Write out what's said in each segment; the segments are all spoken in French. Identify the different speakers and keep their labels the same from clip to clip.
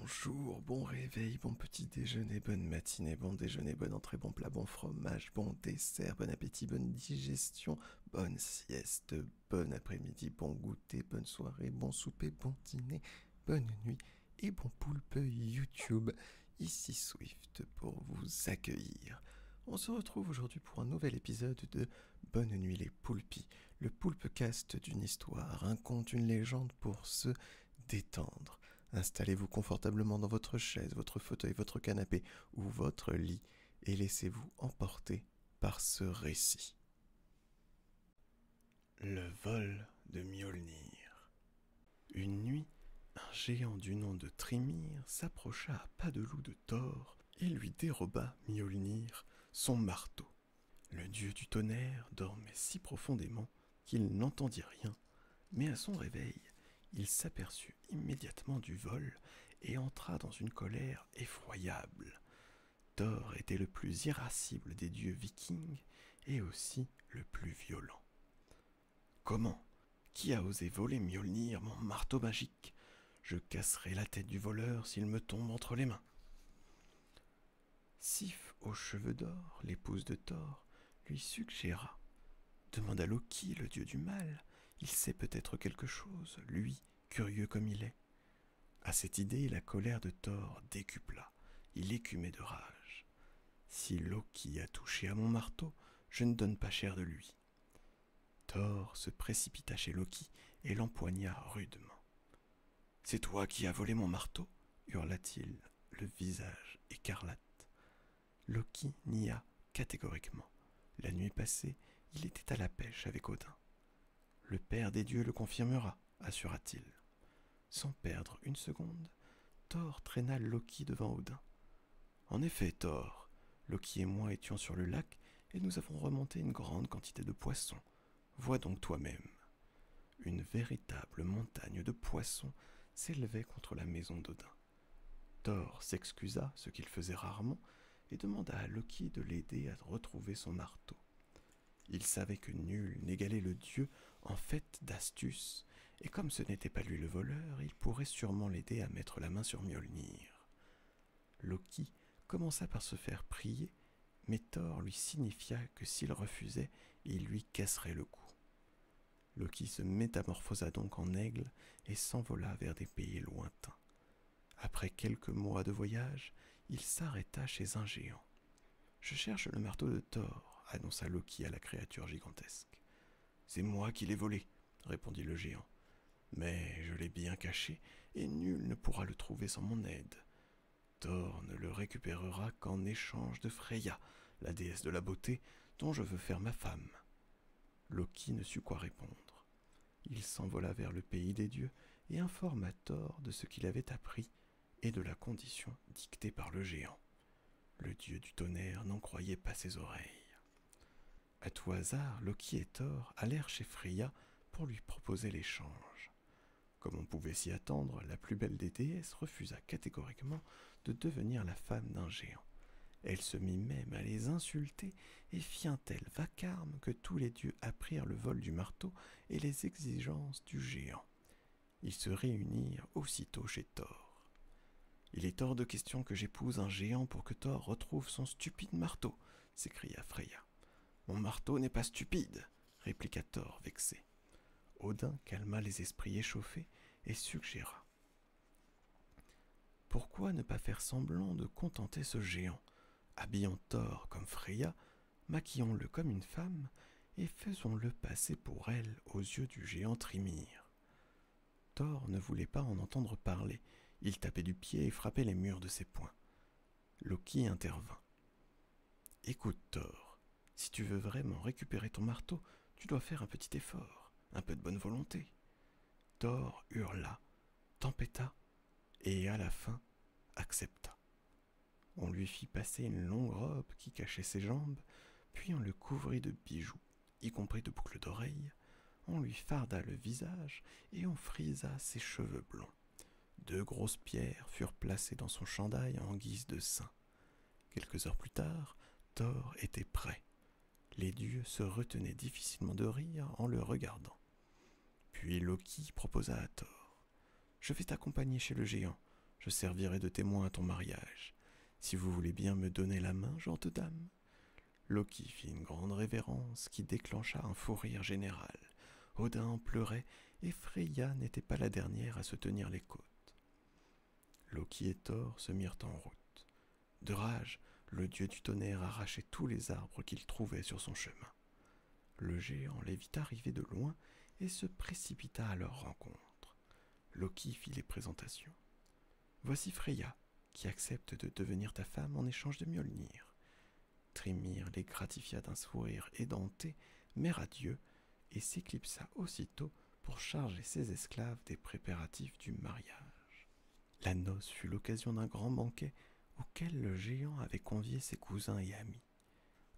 Speaker 1: Bonjour, bon réveil, bon petit déjeuner, bonne matinée, bon déjeuner, bonne entrée, bon plat, bon fromage, bon dessert, bon appétit, bonne digestion, bonne sieste, bon après-midi, bon goûter, bonne soirée, bon souper, bon dîner, bonne nuit et bon poulpe YouTube. Ici Swift pour vous accueillir. On se retrouve aujourd'hui pour un nouvel épisode de Bonne nuit les poulpis, le poulpecast d'une histoire, un conte, une légende pour se détendre. Installez-vous confortablement dans votre chaise, votre fauteuil, votre canapé ou votre lit et laissez-vous emporter par ce récit. Le vol de Mjolnir. Une nuit, un géant du nom de Trimir s'approcha à pas de loup de Thor et lui déroba Mjolnir, son marteau. Le dieu du tonnerre dormait si profondément qu'il n'entendit rien, mais à son réveil, il s'aperçut immédiatement du vol et entra dans une colère effroyable. Thor était le plus irascible des dieux vikings et aussi le plus violent. Comment ? Qui a osé voler Mjolnir, mon marteau magique ? Je casserai la tête du voleur s'il me tombe entre les mains. Sif aux cheveux d'or, l'épouse de Thor, lui suggéra. Demande à Loki, le dieu du mal. Il sait peut-être quelque chose, lui, curieux comme il est. À cette idée, la colère de Thor décupla. Il écumait de rage. Si Loki a touché à mon marteau, je ne donne pas cher de lui. Thor se précipita chez Loki et l'empoigna rudement. « C'est toi qui as volé mon marteau » hurla-t-il, le visage écarlate. Loki nia catégoriquement. La nuit passée, il était à la pêche avec Odin. « Le père des dieux le confirmera » assura-t-il. Sans perdre une seconde, Thor traîna Loki devant Odin. « En effet, Thor, Loki et moi étions sur le lac et nous avons remonté une grande quantité de poissons. Vois donc toi-même. » Une véritable montagne de poissons s'élevait contre la maison d'Odin. Thor s'excusa, ce qu'il faisait rarement, et demanda à Loki de l'aider à retrouver son marteau. Il savait que nul n'égalait le dieu en fait d'astuce, et comme ce n'était pas lui le voleur, il pourrait sûrement l'aider à mettre la main sur Mjolnir. Loki commença par se faire prier, mais Thor lui signifia que s'il refusait, il lui casserait le cou. Loki se métamorphosa donc en aigle et s'envola vers des pays lointains. Après quelques mois de voyage, il s'arrêta chez un géant. « Je cherche le marteau de Thor », annonça Loki à la créature gigantesque. « C'est moi qui l'ai volé », répondit le géant. « Mais je l'ai bien caché, et nul ne pourra le trouver sans mon aide. Thor ne le récupérera qu'en échange de Freya, la déesse de la beauté, dont je veux faire ma femme. » Loki ne sut quoi répondre. Il s'envola vers le pays des dieux et informa Thor de ce qu'il avait appris et de la condition dictée par le géant. Le dieu du tonnerre n'en croyait pas ses oreilles. À tout hasard, Loki et Thor allèrent chez Freya pour lui proposer l'échange. Comme on pouvait s'y attendre, la plus belle des déesses refusa catégoriquement de devenir la femme d'un géant. Elle se mit même à les insulter et fit un tel vacarme que tous les dieux apprirent le vol du marteau et les exigences du géant. Ils se réunirent aussitôt chez Thor. « Il est hors de question que j'épouse un géant pour que Thor retrouve son stupide marteau » s'écria Freya. « Mon marteau n'est pas stupide » répliqua Thor vexé. Odin calma les esprits échauffés et suggéra. « Pourquoi ne pas faire semblant de contenter ce géant ? Habillons Thor comme Freya, maquillons-le comme une femme et faisons-le passer pour elle aux yeux du géant Trimir. » Thor ne voulait pas en entendre parler. Il tapait du pied et frappait les murs de ses poings. Loki intervint. « Écoute, Thor, si tu veux vraiment récupérer ton marteau, tu dois faire un petit effort, un peu de bonne volonté. » Thor hurla, tempêta et, à la fin, accepta. On lui fit passer une longue robe qui cachait ses jambes, puis on le couvrit de bijoux, y compris de boucles d'oreilles. On lui farda le visage et on frisa ses cheveux blonds. 2 grosses pierres furent placées dans son chandail en guise de sein. Quelques heures plus tard, Thor était prêt. Les dieux se retenaient difficilement de rire en le regardant. Puis Loki proposa à Thor. « Je vais t'accompagner chez le géant. je servirai de témoin à ton mariage. Si vous voulez bien me donner la main, gentes dames. » Loki fit une grande révérence qui déclencha un fou rire général. Odin en pleurait et Freya n'était pas la dernière à se tenir les côtes. Loki et Thor se mirent en route. De rage, le dieu du tonnerre arrachait tous les arbres qu'il trouvait sur son chemin. Le géant les vit arriver de loin et se précipita à leur rencontre. Loki fit les présentations. « Voici Freya, qui accepte de devenir ta femme en échange de Mjolnir. » Thrymr les gratifia d'un sourire édenté, mais radieux, et s'éclipsa aussitôt pour charger ses esclaves des préparatifs du mariage. La noce fut l'occasion d'un grand banquet auquel le géant avait convié ses cousins et amis.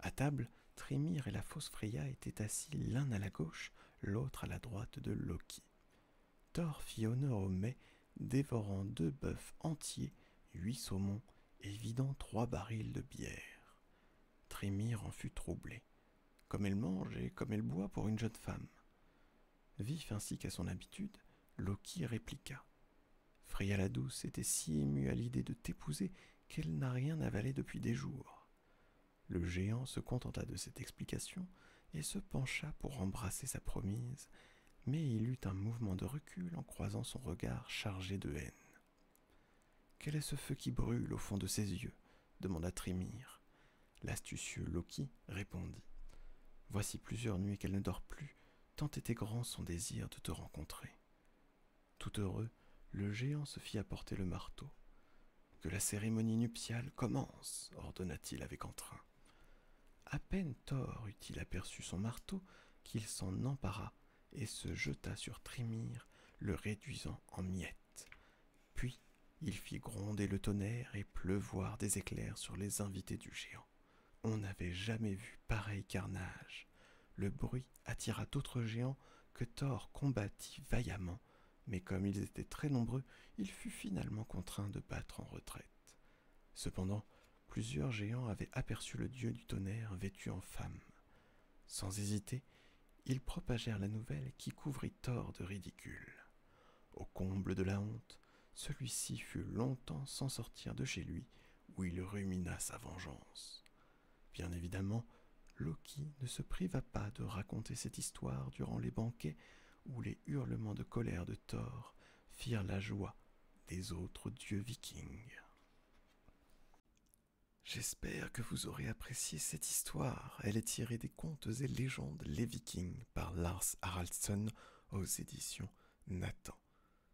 Speaker 1: À table, Thrymr et la fausse Freya étaient assis l'un à la gauche, l'autre à la droite de Loki. Thor fit honneur au mets, dévorant 2 bœufs entiers, 8 saumons et vidant 3 barils de bière. Thrymr en fut troublé. Comme elle mange et comme elle boit pour une jeune femme. Vif ainsi qu'à son habitude, Loki répliqua. Freya la douce était si émue à l'idée de t'épouser qu'elle n'a rien avalé depuis des jours. Le géant se contenta de cette explication et se pencha pour embrasser sa promise, mais il eut un mouvement de recul en croisant son regard chargé de haine. « Quel est ce feu qui brûle au fond de ses yeux ?» demanda Thrymr. L'astucieux Loki répondit. « Voici plusieurs nuits qu'elle ne dort plus, tant était grand son désir de te rencontrer. » Tout heureux, le géant se fit apporter le marteau. « Que la cérémonie nuptiale commence !» ordonna-t-il avec entrain. À peine Thor eut-il aperçu son marteau qu'il s'en empara et se jeta sur Thrymr, le réduisant en miettes. Puis il fit gronder le tonnerre et pleuvoir des éclairs sur les invités du géant. On n'avait jamais vu pareil carnage. Le bruit attira d'autres géants que Thor combattit vaillamment, mais comme ils étaient très nombreux, il fut finalement contraint de battre en retraite. Cependant, plusieurs géants avaient aperçu le dieu du tonnerre vêtu en femme. Sans hésiter, ils propagèrent la nouvelle qui couvrit Thor de ridicule. Au comble de la honte, celui-ci fut longtemps sans sortir de chez lui, où il rumina sa vengeance. Bien évidemment, Loki ne se priva pas de raconter cette histoire durant les banquets où les hurlements de colère de Thor firent la joie des autres dieux vikings. J'espère que vous aurez apprécié cette histoire. Elle est tirée des contes et légendes Les Vikings par Lars Haraldsson aux éditions Nathan.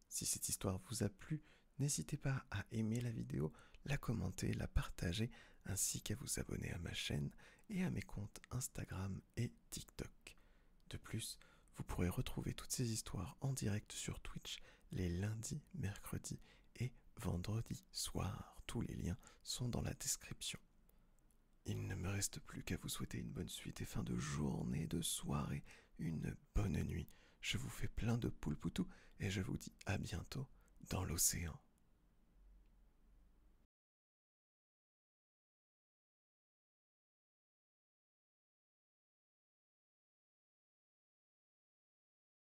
Speaker 1: Si cette histoire vous a plu, n'hésitez pas à aimer la vidéo, la commenter, la partager, ainsi qu'à vous abonner à ma chaîne et à mes comptes Instagram et TikTok. De plus, vous pourrez retrouver toutes ces histoires en direct sur Twitch les lundis, mercredis et vendredis soirs. Tous les liens sont dans la description. Il ne me reste plus qu'à vous souhaiter une bonne suite et fin de journée, de soirée, une bonne nuit. Je vous fais plein de poulpoutou et je vous dis à bientôt dans l'océan.